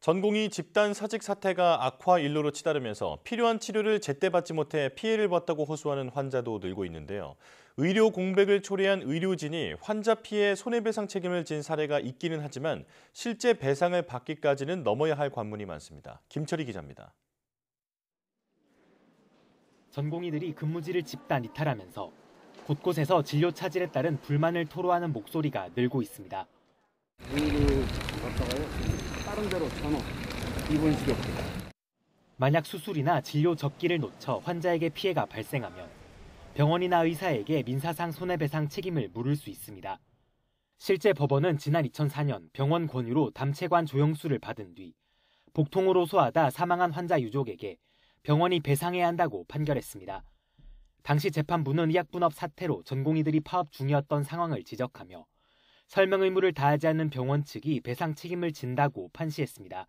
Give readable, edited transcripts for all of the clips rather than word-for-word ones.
전공의 집단 사직 사태가 악화 일로로 치달으면서 필요한 치료를 제때 받지 못해 피해를 봤다고 호소하는 환자도 늘고 있는데요. 의료 공백을 초래한 의료진이 환자 피해 손해배상 책임을 진 사례가 있기는 하지만 실제 배상을 받기까지는 넘어야 할 관문이 많습니다. 김철희 기자입니다. 전공의들이 근무지를 집단 이탈하면서 곳곳에서 진료 차질에 따른 불만을 토로하는 목소리가 늘고 있습니다. 여기를 갔다가요, 다른 데로 전원, 이번 식으로. 만약 수술이나 진료 접기를 놓쳐 환자에게 피해가 발생하면 병원이나 의사에게 민사상 손해배상 책임을 물을 수 있습니다. 실제 법원은 지난 2004년 병원 권유로 담체관 조영수를 받은 뒤 복통으로 소하다 사망한 환자 유족에게 병원이 배상해야 한다고 판결했습니다. 당시 재판부는 의약분업 사태로 전공의들이 파업 중이었던 상황을 지적하며 설명 의무를 다하지 않는 병원 측이 배상 책임을 진다고 판시했습니다.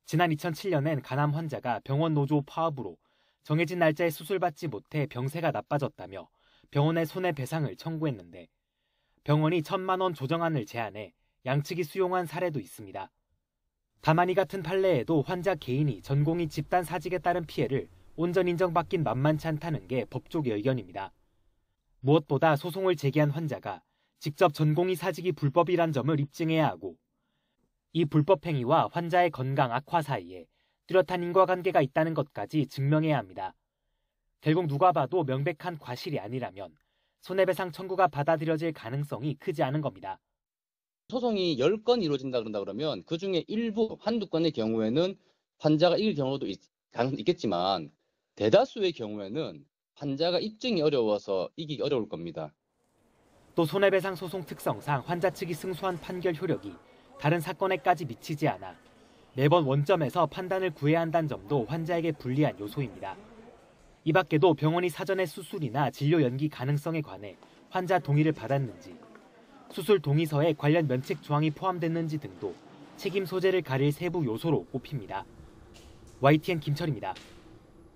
지난 2007년엔 간암 환자가 병원 노조 파업으로 정해진 날짜에 수술받지 못해 병세가 나빠졌다며 병원에 손해배상을 청구했는데 병원이 1,000만 원 조정안을 제안해 양측이 수용한 사례도 있습니다. 다만 이 같은 판례에도 환자 개인이 전공의 집단 사직에 따른 피해를 온전 인정받긴 만만치 않다는 게 법조계 의견입니다. 무엇보다 소송을 제기한 환자가 직접 전공의 사직이 불법이란 점을 입증해야 하고 이 불법 행위와 환자의 건강 악화 사이에 뚜렷한 인과관계가 있다는 것까지 증명해야 합니다. 결국 누가 봐도 명백한 과실이 아니라면 손해배상 청구가 받아들여질 가능성이 크지 않은 겁니다. 소송이 10건 이루어진다 그러면 그중에 일부, 한두 건의 경우에는 환자가 이길 경우도 있겠지만 대다수의 경우에는 환자가 입증이 어려워서 이기기 어려울 겁니다. 또 손해배상 소송 특성상 환자 측이 승소한 판결 효력이 다른 사건에까지 미치지 않아 매번 원점에서 판단을 구해야 한다는 점도 환자에게 불리한 요소입니다. 이 밖에도 병원이 사전에 수술이나 진료 연기 가능성에 관해 환자 동의를 받았는지, 수술 동의서에 관련 면책 조항이 포함됐는지 등도 책임 소재를 가릴 세부 요소로 꼽힙니다. YTN 김철입니다.